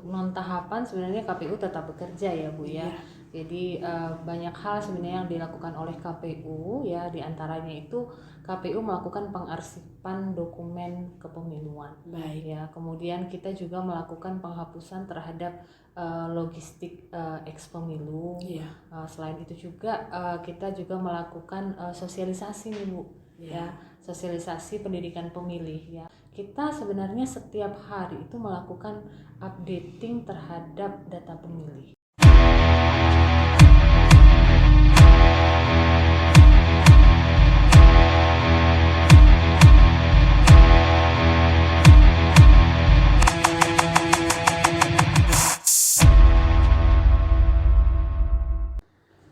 non tahapan sebenarnya KPU tetap bekerja ya Bu ya. Jadi banyak hal sebenarnya yang dilakukan oleh KPU ya, diantaranya itu KPU melakukan pengarsipan dokumen kepemiluan. Baik. Ya, kemudian kita juga melakukan penghapusan terhadap logistik eks pemilu. Selain itu juga kita juga melakukan sosialisasi nih Bu. Ya, sosialisasi pendidikan pemilih ya. Kita sebenarnya setiap hari itu melakukan updating terhadap data pemilih.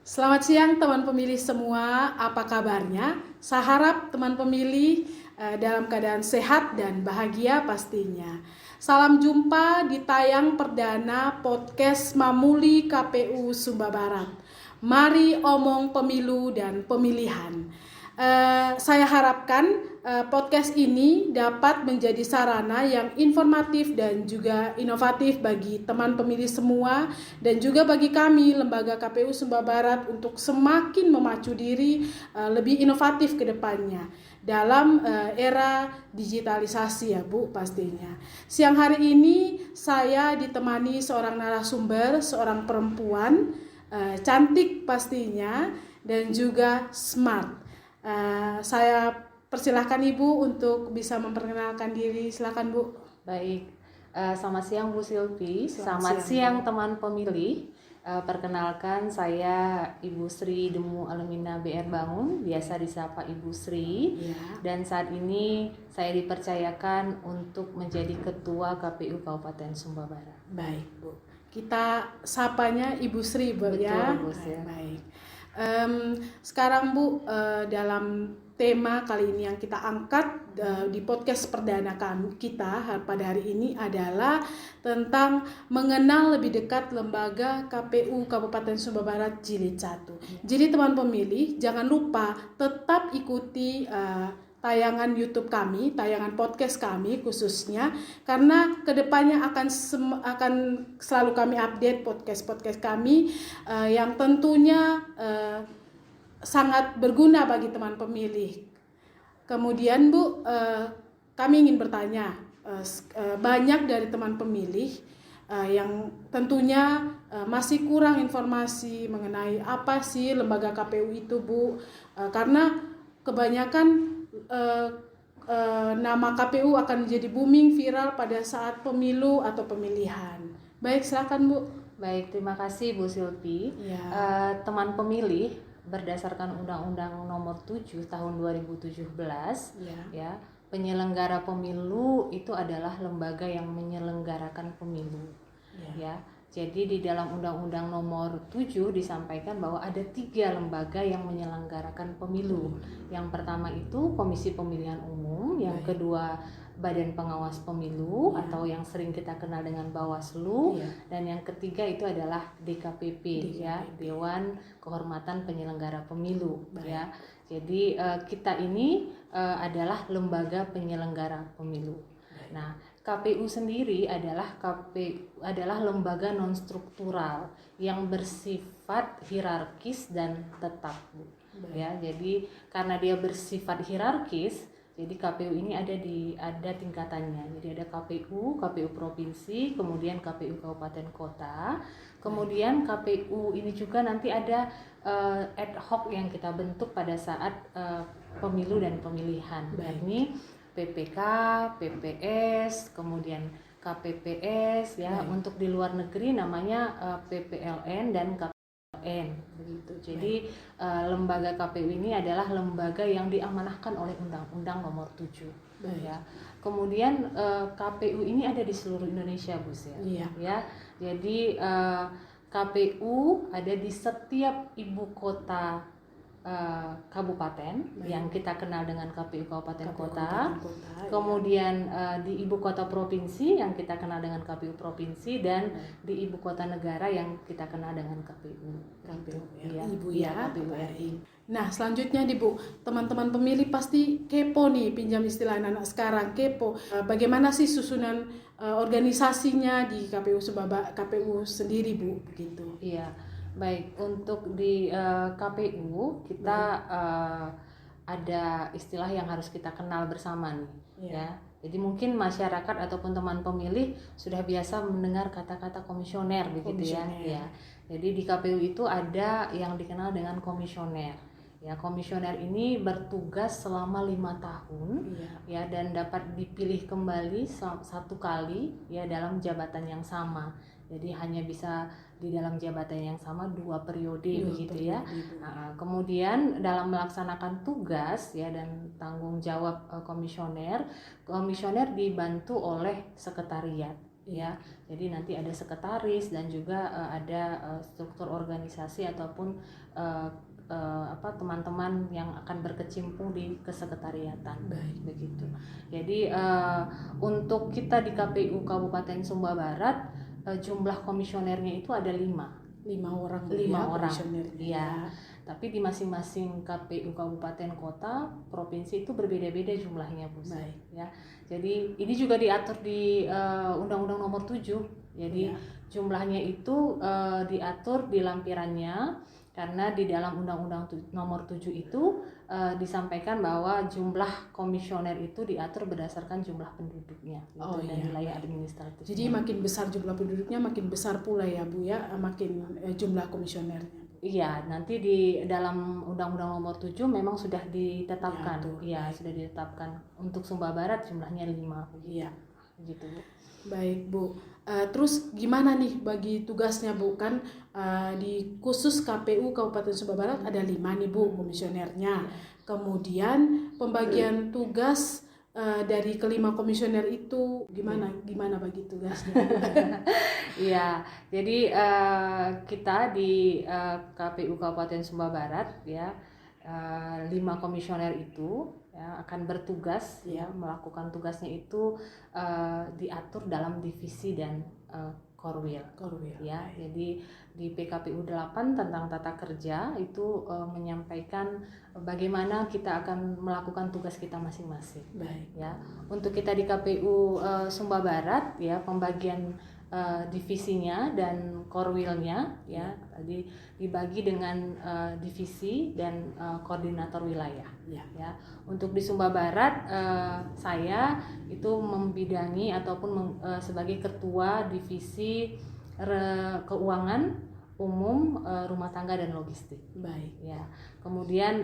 Selamat siang teman pemilih semua, apa kabarnya? Saya harap teman pemilih dalam keadaan sehat dan bahagia pastinya. Salam jumpa di tayang perdana podcast Mamuli KPU Sumba Barat. Mari omong pemilu dan pemilihan. Saya harapkan podcast ini dapat menjadi sarana yang informatif dan juga inovatif bagi teman pemilih semua dan juga bagi kami Lembaga KPU Sumba Barat untuk semakin memacu diri lebih inovatif ke depannya dalam era digitalisasi ya Bu pastinya. Siang hari ini saya ditemani seorang narasumber, seorang perempuan cantik pastinya dan juga smart. Saya persilahkan Ibu untuk bisa memperkenalkan diri. Silakan Bu. Baik, selamat siang Bu Silvi. Selamat siang teman pemilih. Perkenalkan saya Ibu Sri Demu Alemina BR Bangun, biasa disapa Ibu Sri. Dan saat ini saya dipercayakan untuk menjadi Ketua KPU Kabupaten Sumba Barat. Baik Bu. Kita sapanya Ibu Sri Bu. Betul, ya. Bu, ya. Baik. Sekarang Bu, dalam tema kali ini yang kita angkat di podcast perdana kita pada hari ini adalah tentang mengenal lebih dekat lembaga KPU Kabupaten Sumba Barat Jilid 1. Jadi teman pemilih jangan lupa tetap ikuti tayangan YouTube kami, tayangan podcast kami khususnya, karena kedepannya akan selalu kami update podcast kami yang tentunya sangat berguna bagi teman pemilih. Kemudian Bu, kami ingin bertanya, banyak dari teman pemilih yang tentunya masih kurang informasi mengenai apa sih lembaga KPU itu Bu, karena kebanyakan nama KPU akan menjadi booming viral pada saat pemilu atau pemilihan. Baik, silakan Bu. Baik, terima kasih Bu Silvi. Teman pemilih, berdasarkan Undang-Undang Nomor 7 Tahun 2017, ya, penyelenggara pemilu itu adalah lembaga yang menyelenggarakan pemilu. Ya. Jadi di dalam Undang-Undang Nomor 7 disampaikan bahwa ada 3 lembaga yang menyelenggarakan pemilu. Yang pertama itu Komisi Pemilihan Umum, yang kedua Badan Pengawas Pemilu atau yang sering kita kenal dengan Bawaslu, dan yang ketiga itu adalah DKPP, ya, Dewan Kehormatan Penyelenggara Pemilu. Ya. Jadi kita ini adalah lembaga penyelenggara pemilu. Nah, KPU sendiri adalah lembaga non struktural yang bersifat hierarkis dan tetap, Bu. Ya, jadi karena dia bersifat hierarkis, jadi KPU ini ada tingkatannya. Jadi ada KPU provinsi, kemudian KPU kabupaten kota, kemudian KPU ini juga nanti ada ad hoc yang kita bentuk pada saat pemilu dan pemilihan. Ini PPK, PPS, kemudian KPPS, ya. Untuk di luar negeri namanya PPLN dan KPLN, begitu. Jadi lembaga KPU ini adalah lembaga yang diamanahkan oleh Undang-Undang Nomor 7. Ya. Kemudian KPU ini ada di seluruh Indonesia, Bu, ya. Jadi KPU ada di setiap ibu kota kabupaten yang kita kenal dengan KPU Kabupaten Kota. Kemudian di ibu kota provinsi yang kita kenal dengan KPU provinsi, dan di ibu kota negara yang kita kenal dengan KPU. Ibu ya. KPU RI. Nah, selanjutnya Bu, teman-teman pemilih pasti kepo nih, pinjam istilah anak sekarang, kepo. Bagaimana sih susunan organisasinya di KPU KPU sendiri, Bu, begitu. Iya. Baik, untuk di KPU kita ada istilah yang harus kita kenal bersama nih, ya. Jadi mungkin masyarakat ataupun teman pemilih sudah biasa mendengar kata-kata komisioner begitu ya. Jadi di KPU itu ada yang dikenal dengan komisioner. Ya, komisioner ini bertugas selama 5 tahun, ya, dan dapat dipilih kembali 1 kali ya dalam jabatan yang sama. Jadi hanya bisa di dalam jabatan yang sama 2 periode begitu ya. Nah, kemudian dalam melaksanakan tugas ya dan tanggung jawab komisioner dibantu oleh sekretariat ya. Jadi nanti ada sekretaris dan juga ada struktur organisasi ataupun teman-teman yang akan berkecimpung di kesekretariatan. Begitu. Jadi untuk kita di KPU Kabupaten Sumba Barat jumlah komisionernya itu ada 5 orang. 5 orang. Iya. Tapi di masing-masing KPU Kabupaten Kota Provinsi itu berbeda-beda jumlahnya, Bu. Ya. Jadi ini juga diatur di Undang-Undang Nomor 7. Jadi jumlahnya itu diatur di lampirannya, karena di dalam Undang-Undang Nomor 7 itu disampaikan bahwa jumlah komisioner itu diatur berdasarkan jumlah penduduknya dan wilayah administratif. Jadi makin besar jumlah penduduknya, makin besar pula ya Bu ya, makin jumlah komisionernya. Iya, nanti di dalam Undang-Undang Nomor 7 memang sudah ditetapkan. Sudah ditetapkan. Untuk Sumba Barat jumlahnya 5. Iya. Gitu, Bu. Baik, Bu. Terus gimana nih bagi tugasnya, Bu? Kan di khusus KPU Kabupaten Sumba Barat ada 5 nih, Bu, komisionernya. Kemudian pembagian tugas dari kelima komisioner itu gimana bagi tugasnya? Iya, jadi kita di KPU Kabupaten Sumba Barat ya 5 komisioner itu ya akan bertugas ya melakukan tugasnya itu diatur dalam divisi dan Korwil ya. Jadi di PKPU 8 tentang tata kerja itu menyampaikan bagaimana kita akan melakukan tugas kita masing-masing. Ya. Untuk kita di KPU Sumba Barat ya pembagian divisinya dan korwilnya ya tadi dibagi dengan divisi dan koordinator wilayah ya. Untuk di Sumba Barat saya itu membidangi ataupun sebagai ketua divisi keuangan umum, rumah tangga dan logistik. Ya. Kemudian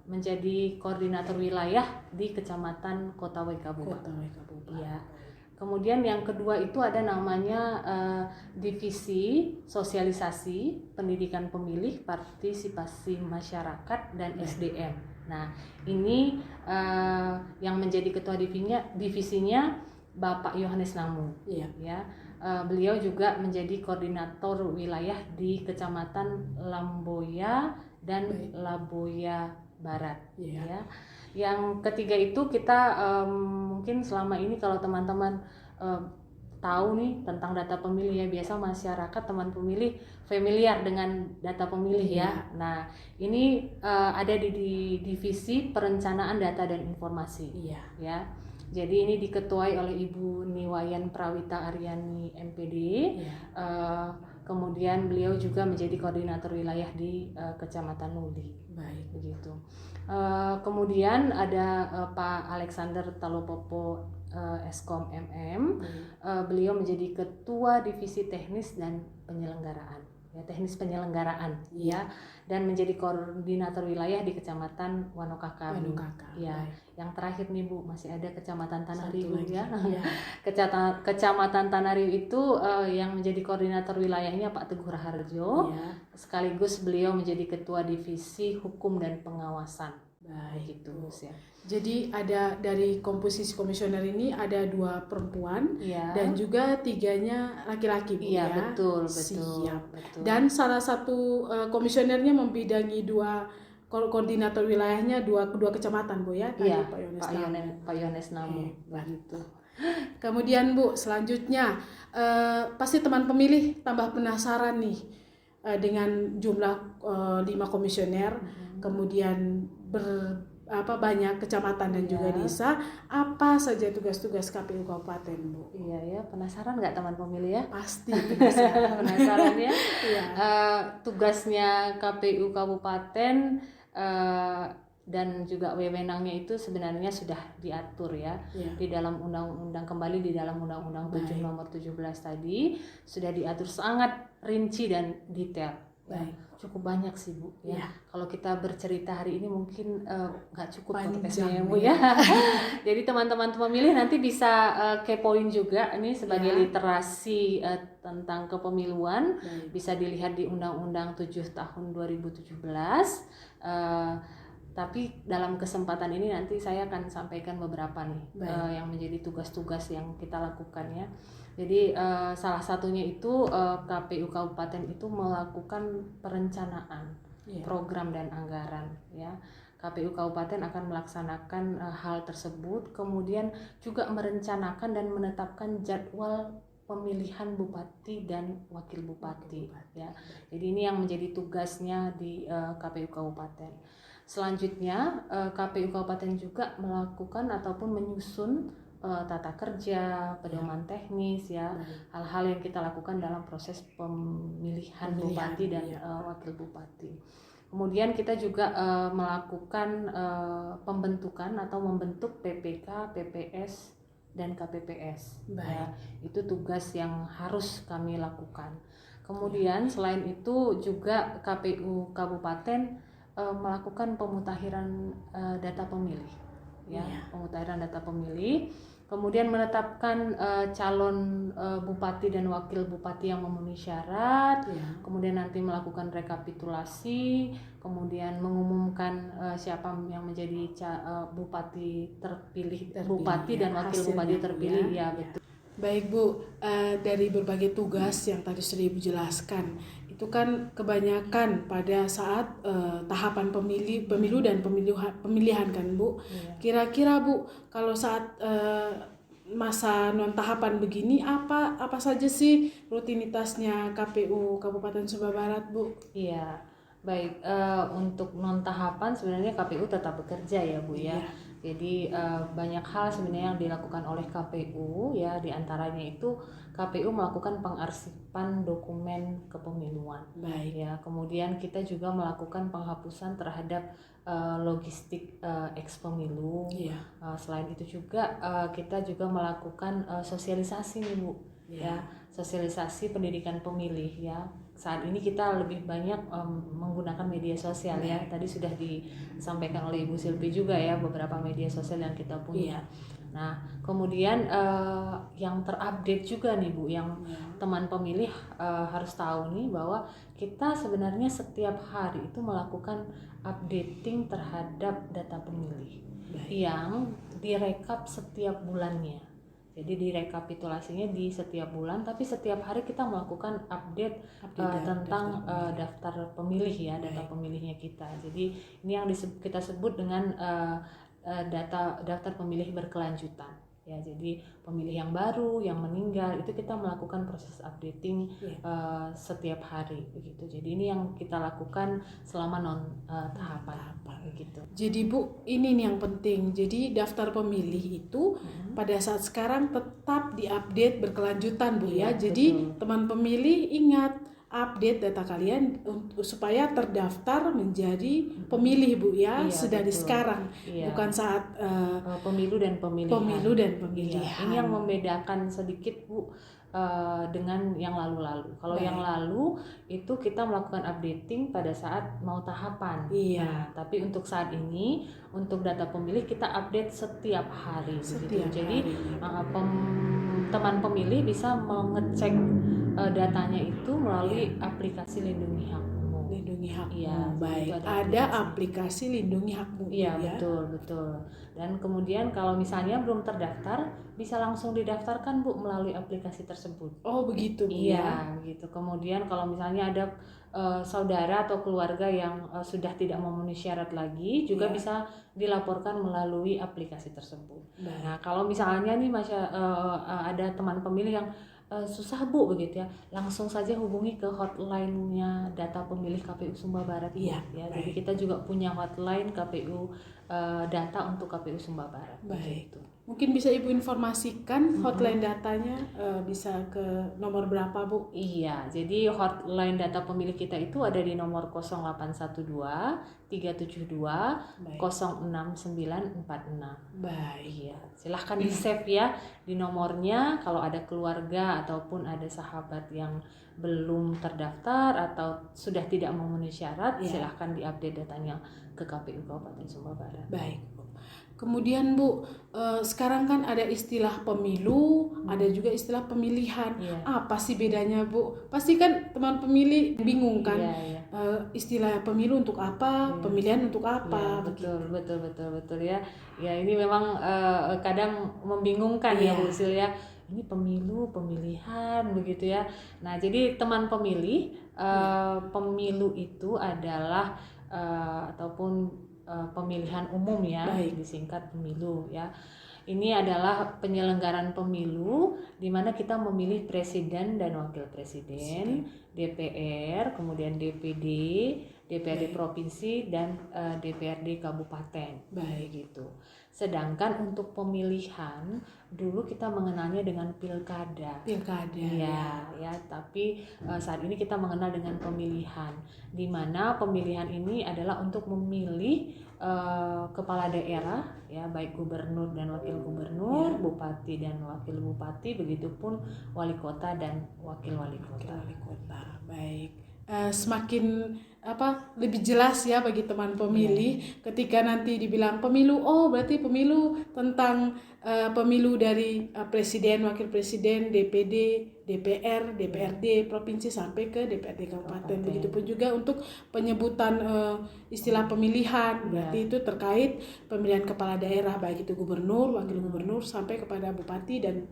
menjadi koordinator wilayah di Kecamatan Kota Waikabubak. Ya. Kemudian yang kedua itu ada namanya divisi sosialisasi, pendidikan pemilih, partisipasi masyarakat dan SDM. Nah, ini yang menjadi ketua divisinya Bapak Yohanes Namu. Ya. Beliau juga menjadi koordinator wilayah di Kecamatan Lamboya dan Laboya Barat. Ya. Yang ketiga itu kita mungkin selama ini kalau teman-teman tahu nih tentang data pemilih ya, biasa masyarakat teman pemilih familiar dengan data pemilih ya. Nah, ini ada di divisi perencanaan data dan informasi ya. Jadi ini diketuai oleh Ibu Niwayan Prawita Aryani MPD. Kemudian beliau juga menjadi koordinator wilayah di Kecamatan Nuli. Begitu. Kemudian ada Pak Alexander Talopopo Eskom MM. Beliau menjadi ketua divisi teknis dan penyelenggaraan. Teknis penyelenggaraan ya, dan menjadi koordinator wilayah di Kecamatan Wanokaka. Ya, yang terakhir nih Bu, masih ada Kecamatan Tanah Riu ya. Kecamatan Tanah Riu itu yang menjadi koordinator wilayahnya Pak Teguh Raharjo. Sekaligus beliau menjadi ketua divisi hukum dan pengawasan. Gitu ya. Jadi ada dari komposisi komisioner ini ada 2 perempuan dan juga 3-nya laki-laki, Bu ya. Betul. Siap. Betul. Dan salah satu komisionernya membidangi 2 koordinator wilayahnya dua kecamatan Bu ya, tadi Iya, Pak Yones Namu. Begitu. Kemudian Bu, selanjutnya pasti teman pemilih tambah penasaran nih dengan jumlah 5 komisioner, kemudian banyak kecamatan dan juga desa, apa saja tugas-tugas KPU Kabupaten Bu? Iya ya, penasaran nggak teman pemilih ya? Pasti penasaran. Penasaran ya? Iya. Tugasnya KPU Kabupaten dan juga wewenangnya itu sebenarnya sudah diatur ya, di dalam undang-undang, kembali di dalam Undang-Undang 7 nomor 17 tadi sudah diatur sangat rinci dan detail. Cukup banyak sih Bu ya. Kalau kita bercerita hari ini mungkin nggak cukup podcastnya ya Bu ya. Jadi teman-teman pemilih nanti bisa kepoin juga ini sebagai literasi tentang kepemiluan. Bisa dilihat di Undang-Undang 7 tahun 2017. Tapi dalam kesempatan ini nanti saya akan sampaikan beberapa nih yang menjadi tugas-tugas yang kita lakukan ya. Jadi salah satunya itu KPU Kabupaten itu melakukan perencanaan program dan anggaran ya. KPU Kabupaten akan melaksanakan hal tersebut, kemudian juga merencanakan dan menetapkan jadwal pemilihan bupati dan wakil bupati ya. Jadi ini yang menjadi tugasnya di KPU Kabupaten. Selanjutnya KPU Kabupaten juga melakukan ataupun menyusun tata kerja, pedoman teknis ya, hal-hal yang kita lakukan dalam proses pemilihan bupati dan wakil bupati. Kemudian kita juga melakukan pembentukan atau membentuk PPK, PPS dan KPPS. Ya, itu tugas yang harus kami lakukan. Kemudian selain itu juga KPU Kabupaten melakukan pemutakhiran data pemilih. Pemutahiran data pemilih, kemudian menetapkan calon bupati dan wakil bupati yang memenuhi syarat, kemudian nanti melakukan rekapitulasi, kemudian mengumumkan siapa yang menjadi bupati terpilih, bupati dan wakil bupati terpilih ya betul. Baik Bu, dari berbagai tugas yang tadi sudah Ibu jelaskan, itu kan kebanyakan pada saat tahapan pemilu dan pemilihan kan Bu. Kira-kira Bu, kalau saat masa non tahapan begini apa saja sih rutinitasnya KPU Kabupaten Sumba Barat Bu? Iya, baik, untuk non tahapan sebenarnya KPU tetap bekerja ya Bu ya. Jadi banyak hal sebenarnya yang dilakukan oleh KPU ya, diantaranya itu KPU melakukan pengarsipan dokumen kepemiluan. Ya, kemudian kita juga melakukan penghapusan terhadap logistik eks-pemilu. Selain itu juga kita juga melakukan sosialisasi nih Bu. Ya, sosialisasi pendidikan pemilih ya. Saat ini kita lebih banyak menggunakan media sosial ya. Tadi sudah disampaikan oleh Ibu Silvi juga ya beberapa media sosial yang kita punya. Nah, kemudian yang terupdate juga nih Bu, yang teman pemilih harus tahu nih bahwa kita sebenarnya setiap hari itu melakukan updating terhadap data pemilih yang direkap setiap bulannya. Jadi direkapitulasinya di setiap bulan, tapi setiap hari kita melakukan update tentang daftar pemilih ya, data pemilihnya kita. Jadi ini yang kita sebut dengan daftar pemilih berkelanjutan. Ya, jadi pemilih yang baru, yang meninggal itu kita melakukan proses updating setiap hari begitu. Jadi ini yang kita lakukan selama non tahapan begitu. Jadi Bu, ini nih yang penting. Jadi daftar pemilih itu pada saat sekarang tetap diupdate berkelanjutan Bu ya. Jadi teman pemilih ingat update data kalian supaya terdaftar menjadi pemilih Bu ya, dari sekarang, bukan saat pemilu dan pemilihan. Pemilu dan pemilihan. Ini yang membedakan sedikit Bu dengan yang lalu-lalu. Kalau yang lalu itu kita melakukan updating pada saat mau tahapan. Nah, tapi untuk saat ini untuk data pemilih kita update setiap hari. Jadi teman pemilih bisa mengecek datanya itu melalui aplikasi Lindungi Hakmu. Lindungi Hakmu. Iya, baik. Ada aplikasi Lindungi Hakmu. Iya, betul. Dan kemudian kalau misalnya belum terdaftar, bisa langsung didaftarkan Bu melalui aplikasi tersebut. Oh, begitu Bu. Iya, gitu. Kemudian kalau misalnya ada saudara atau keluarga yang sudah tidak memenuhi syarat lagi juga bisa dilaporkan melalui aplikasi tersebut. Nah, kalau misalnya nih ada teman pemilih yang susah Bu begitu ya, langsung saja hubungi ke hotline-nya data pemilih KPU Sumba Barat ya. Jadi kita juga punya hotline KPU data untuk KPU Sumba Barat. Baik. Begitu. Mungkin bisa Ibu informasikan hotline datanya bisa ke nomor berapa Bu? Iya, jadi hotline data pemilih kita itu ada di nomor 0812 372 06946. Baik. Iya, silahkan di save ya di nomornya. Kalau ada keluarga ataupun ada sahabat yang belum terdaftar atau sudah tidak memenuhi syarat, silahkan diupdate datanya ke KPU Kabupaten Sumba Barat. Baik. Kemudian Bu, sekarang kan ada istilah pemilu, ada juga istilah pemilihan. Apa sih bedanya Bu? Pasti kan teman pemilih bingung kan, istilah pemilu untuk apa, pemilihan untuk apa? Betul ya. Ya ini memang kadang membingungkan ya Bu Sil ya. Ini pemilu, pemilihan begitu ya. Nah jadi teman pemilih, pemilu itu adalah ataupun pemilihan umum ya, disingkat pemilu ya. Ini adalah penyelenggaraan pemilu di mana kita memilih presiden dan wakil presiden, DPR, kemudian DPD, DPRD provinsi dan DPRD kabupaten. Gitu. Sedangkan untuk pemilihan dulu kita mengenalnya dengan pilkada. Ya, tapi saat ini kita mengenal dengan pemilihan, di mana pemilihan ini adalah untuk memilih kepala daerah ya, baik gubernur dan wakil gubernur, bupati dan wakil bupati, begitupun wali kota dan wakil wali kota. Baik. Semakin lebih jelas ya bagi teman pemilih ketika nanti dibilang pemilu, oh berarti pemilu tentang pemilu dari presiden, wakil presiden, DPD, DPR, DPRD provinsi sampai ke DPRD kabupaten. Begitupun juga untuk penyebutan istilah pemilihan, berarti itu terkait pemilihan kepala daerah baik itu gubernur, wakil gubernur sampai kepada bupati dan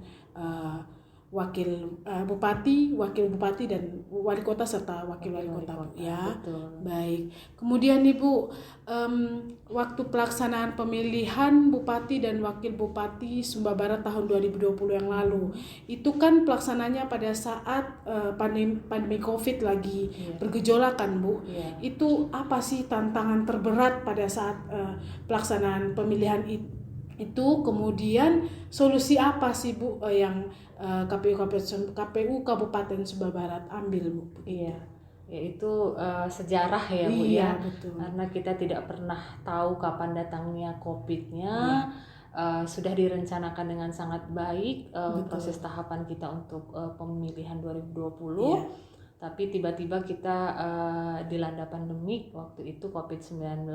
wakil bupati dan wali kota serta wakil wali kota ya. Betul. Baik. Kemudian Ibu, waktu pelaksanaan pemilihan bupati dan wakil bupati Sumba Barat tahun 2020 yang lalu, itu kan pelaksananya pada saat pandemi Covid lagi bergejolak kan Bu. Itu apa sih tantangan terberat pada saat pelaksanaan pemilihan itu, kemudian solusi apa sih Bu yang KPU Kabupaten Sumba Barat ambil Bu? Yaitu sejarah ya Bu ya. Betul. Karena kita tidak pernah tahu kapan datangnya COVID-nya. Sudah direncanakan dengan sangat baik proses tahapan kita untuk pemilihan 2020. Tapi tiba-tiba kita dilanda pandemik waktu itu COVID-19.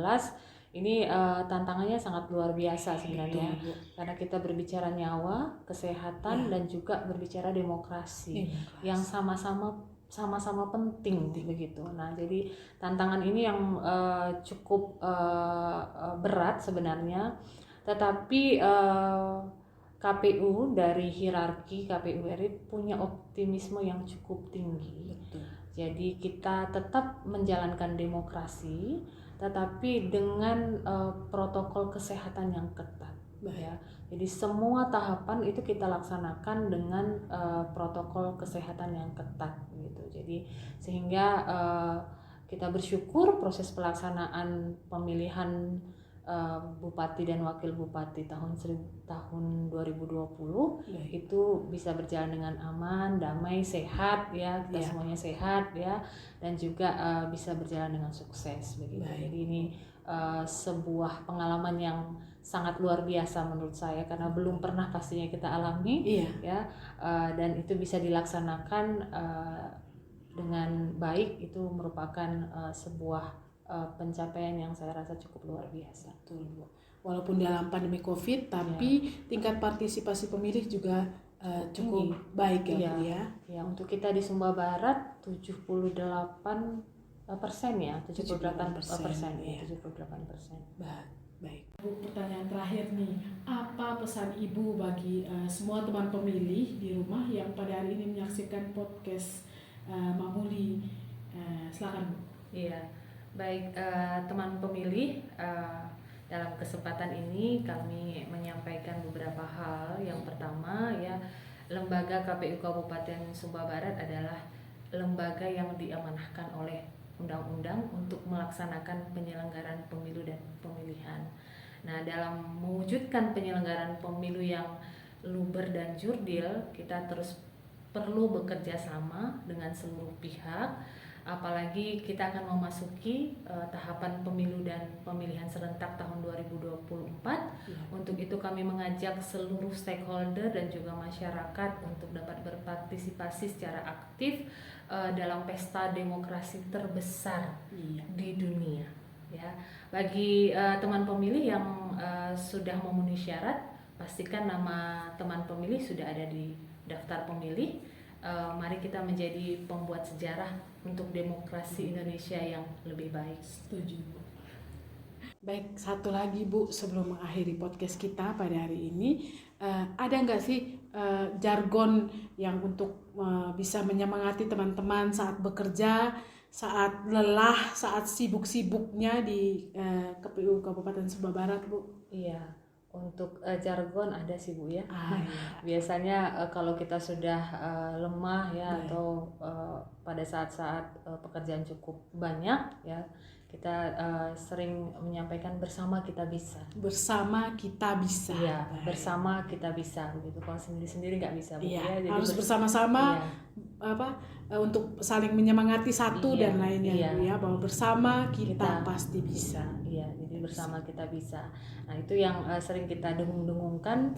Ini tantangannya sangat luar biasa sebenarnya, karena kita berbicara nyawa, kesehatan dan juga berbicara demokrasi yang sama-sama penting begitu. Nah, jadi tantangan ini yang cukup berat sebenarnya, tetapi KPU dari hierarki KPU RI punya optimisme yang cukup tinggi. Jadi kita tetap menjalankan demokrasi, tetapi dengan protokol kesehatan yang ketat. Ya. Jadi semua tahapan itu kita laksanakan dengan protokol kesehatan yang ketat gitu. Jadi sehingga kita bersyukur proses pelaksanaan pemilihan bupati dan wakil bupati tahun 2020 itu bisa berjalan dengan aman, damai, sehat ya, kita semuanya sehat ya, dan juga bisa berjalan dengan sukses begitu. Jadi ini sebuah pengalaman yang sangat luar biasa menurut saya, karena belum pernah pastinya kita alami ya, dan itu bisa dilaksanakan dengan baik. Itu merupakan sebuah pencapaian yang saya rasa cukup luar biasa. Betul Bu. Walaupun dalam pandemi Covid, tapi tingkat partisipasi pemilih juga cukup baik ya Bu ya. Ya, untuk kita di Sumba Barat 78% ya, 78%. Baik. Bu, pertanyaan terakhir nih, apa pesan Ibu bagi semua teman pemilih di rumah yang pada hari ini menyaksikan podcast Mamuli Silakan Bu. Iya, baik teman pemilih, dalam kesempatan ini kami menyampaikan beberapa hal. Yang pertama ya, lembaga KPU Kabupaten Sumba Barat adalah lembaga yang diamanahkan oleh undang-undang untuk melaksanakan penyelenggaraan pemilu dan pemilihan. Nah, dalam mewujudkan penyelenggaraan pemilu yang luber dan jurdil, kita terus perlu bekerja sama dengan seluruh pihak, apalagi kita akan memasuki tahapan pemilu dan pemilihan serentak tahun 2024. Untuk itu kami mengajak seluruh stakeholder dan juga masyarakat untuk dapat berpartisipasi secara aktif dalam pesta demokrasi terbesar di dunia. Ya, bagi teman pemilih yang sudah memenuhi syarat, pastikan nama teman pemilih sudah ada di daftar pemilih. Mari kita menjadi pembuat sejarah untuk demokrasi Indonesia yang lebih baik. Setuju, Bu. Baik, satu lagi Bu, sebelum mengakhiri podcast kita pada hari ini, ada nggak sih jargon yang untuk bisa menyemangati teman-teman saat bekerja, saat lelah, saat sibuk-sibuknya di KPU Kabupaten Sumba Barat, Bu? Iya. Untuk jargon ada sih Bu ya. Iya. Biasanya kalau kita sudah lemah ya, atau pada saat-saat pekerjaan cukup banyak ya, kita sering menyampaikan bersama kita bisa. Bersama kita bisa. Iya, bersama kita bisa begitu. Kalau sendiri-sendiri nggak bisa Bu ya. Jadi harus bersama-sama untuk saling menyemangati satu dan lainnya Bu ya, bahwa bersama kita pasti bisa. Iya, jadi bersama kita bisa. Nah, itu yang sering kita dengung-dengungkan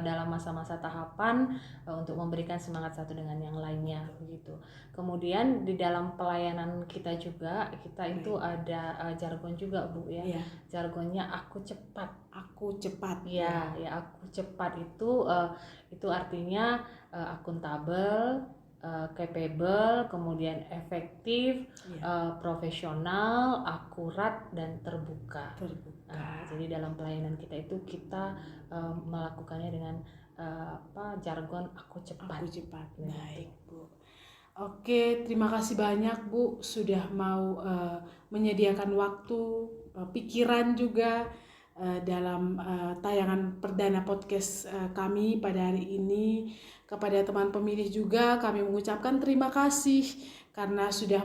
dalam masa-masa tahapan untuk memberikan semangat satu dengan yang lainnya begitu. Kemudian di dalam pelayanan kita juga, kita itu ada jargon juga Bu ya. Jargonnya aku cepat. Aku cepat. Ya, aku cepat itu artinya akuntabel, capable, kemudian efektif, profesional, akurat dan terbuka. Jadi dalam pelayanan kita itu kita melakukannya dengan jargon aku cepat. Aku cepat. Baik Bu. Oke, terima kasih banyak Bu sudah mau menyediakan waktu, pikiran juga dalam tayangan perdana podcast kami pada hari ini. Kepada teman pemilih juga kami mengucapkan terima kasih karena sudah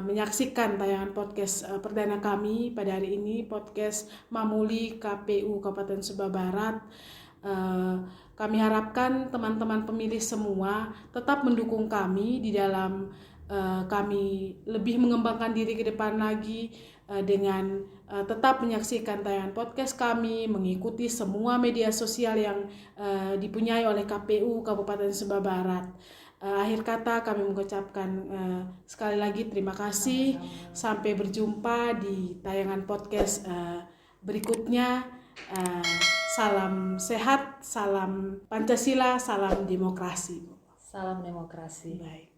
menyaksikan tayangan podcast perdana kami pada hari ini, podcast Mamuli KPU Kabupaten Sumba Barat. Kami harapkan teman-teman pemilih semua tetap mendukung kami di dalam kami lebih mengembangkan diri ke depan lagi dengan tetap menyaksikan tayangan podcast kami, mengikuti semua media sosial yang dipunyai oleh KPU Kabupaten Sumba Barat. Akhir kata kami mengucapkan sekali lagi terima kasih. Sampai berjumpa di tayangan podcast berikutnya. Salam sehat, salam Pancasila, salam demokrasi. Salam demokrasi. Baik.